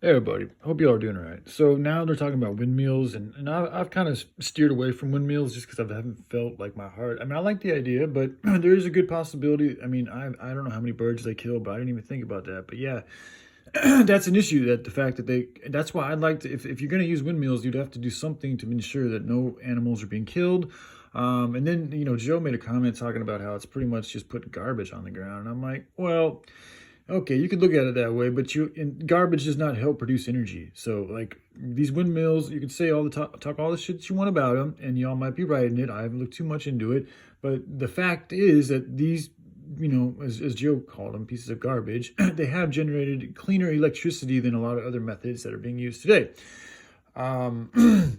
Hey everybody, hope you all are doing all right. So now they're talking about windmills, and I've kind of steered away from windmills just because I haven't felt like my heart. I mean, I like the idea, but there is a good possibility. I mean, I don't know how many birds they kill, but I didn't even think about that. But yeah, that's an issue. That the fact that that's why I'd like to. If you're going to use windmills, you'd have to do something to ensure that no animals are being killed. And then Joe made a comment talking about how it's pretty much just putting garbage on the ground, and I'm like, well. Okay, you could look at it that way, but garbage does not help produce energy. So, like these windmills, you can say all the talk all the shit that you want about them, and y'all might be right in it. I haven't looked too much into it, but the fact is that these, as Joe called them, pieces of garbage, they have generated cleaner electricity than a lot of other methods that are being used today. Um,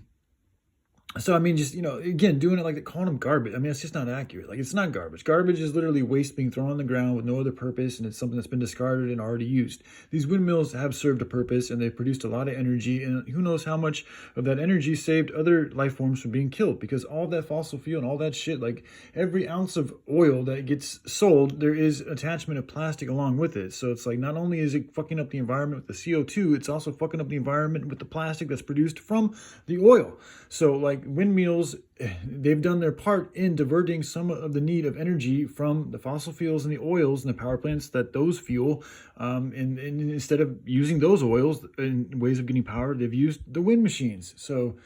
So I mean, just again, doing it like calling them garbage. I mean, it's just not accurate. Like it's not garbage. Garbage is literally waste being thrown on the ground with no other purpose, and it's something that's been discarded and already used. These windmills have served a purpose, and they've produced a lot of energy, and who knows how much of that energy saved other life forms from being killed because all that fossil fuel and all that shit, like every ounce of oil that gets sold, there is attachment of plastic along with it. So it's like not only is it fucking up the environment with the CO2, it's also fucking up the environment with the plastic that's produced from the oil. So like windmills, they've done their part in diverting some of the need of energy from the fossil fuels and the oils and the power plants that those fuel. And instead of using those oils in ways of getting power, they've used the wind machines. So,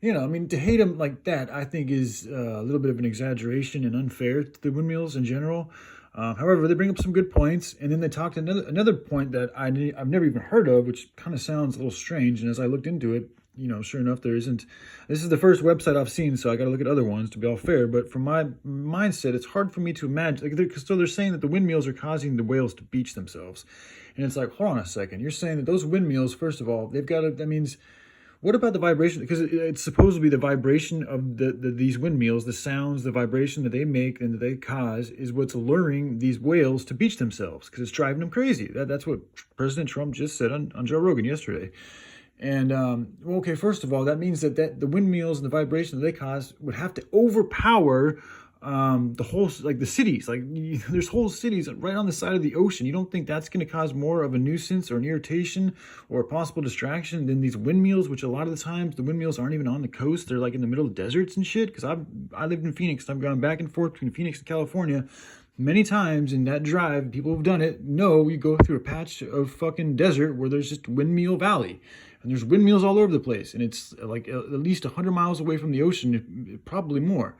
I mean, to hate them like that, I think is a little bit of an exaggeration and unfair to the windmills in general. However, they bring up some good points, and then they talked another point that I've never even heard of, which kind of sounds a little strange. And as I looked into it, sure enough, there isn't. This is the first website I've seen, so I got to look at other ones to be all fair. But from my mindset, it's hard for me to imagine. So they're saying that the windmills are causing the whales to beach themselves, and it's like, hold on a second. You're saying that those windmills, first of all, they've got to. That means what about the vibration? Because it's supposed to be the vibration of these windmills, the sounds, the vibration that they make and that they cause is what's luring these whales to beach themselves because it's driving them crazy. That's what President Trump just said on Joe Rogan yesterday. And okay, first of all, that means that the windmills and the vibration that they cause would have to overpower the whole, like the cities. Like there's whole cities right on the side of the ocean. You don't think that's going to cause more of a nuisance or an irritation or a possible distraction than these windmills, which a lot of the times the windmills aren't even on the coast. They're like in the middle of deserts and shit. Because I lived in Phoenix. I've gone back and forth between Phoenix and California many times in that drive. People who've done it know you go through a patch of fucking desert where there's just Windmill Valley. And there's windmills all over the place. And it's like at least 100 miles away from the ocean, probably more.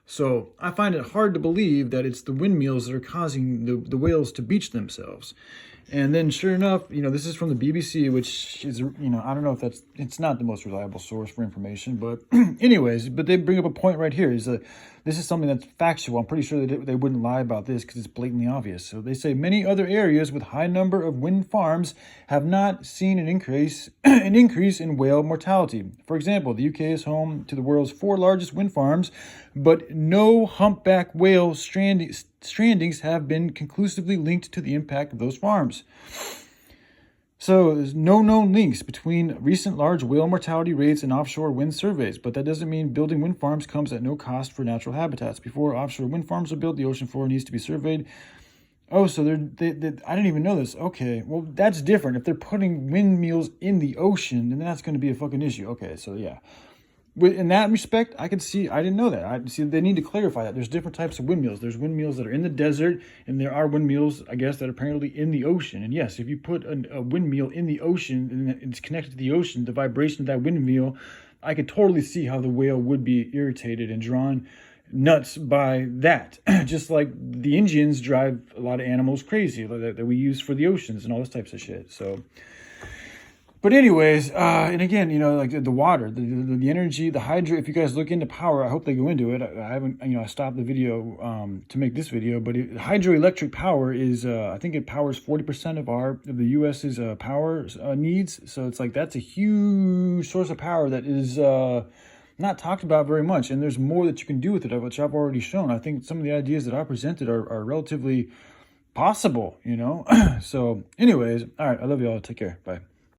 So I find it hard to believe that it's the windmills that are causing the whales to beach themselves. And then sure enough, this is from the BBC, which is, I don't know if it's not the most reliable source for information, but anyways, but they bring up a point right here is that this is something that's factual. I'm pretty sure they wouldn't lie about this because it's blatantly obvious. So they say many other areas with high number of wind farms have not seen an increase in whale mortality. For example, the UK is home to the world's 4 largest wind farms, but no humpback whale strandings have been conclusively linked to the impact of those farms. So there's no known links between recent large whale mortality rates and offshore wind surveys, but that doesn't mean building wind farms comes at no cost for natural habitats. Before offshore wind farms are built, the ocean floor needs to be surveyed. Oh, so they I didn't even know this. Okay, well, that's different. If they're putting windmills in the ocean, then that's going to be a fucking issue. Okay, so yeah. In that respect, I could see, I didn't know that. I see they need to clarify that. There's different types of windmills. There's windmills that are in the desert, and there are windmills, I guess, that are apparently in the ocean. And yes, if you put a windmill in the ocean and it's connected to the ocean, the vibration of that windmill, I could totally see how the whale would be irritated and drawn nuts by that. Just like the engines drive a lot of animals crazy that we use for the oceans and all those types of shit. So... But anyways, and again, like the water, the energy, the hydro, if you guys look into power, I hope they go into it. I haven't, I stopped the video to make this video, but hydroelectric power is, I think it powers 40% of the U.S.'s power needs. So it's like, that's a huge source of power that is not talked about very much. And there's more that you can do with it, which I've already shown. I think some of the ideas that I presented are relatively possible, So anyways, all right, I love you all. Take care. Bye.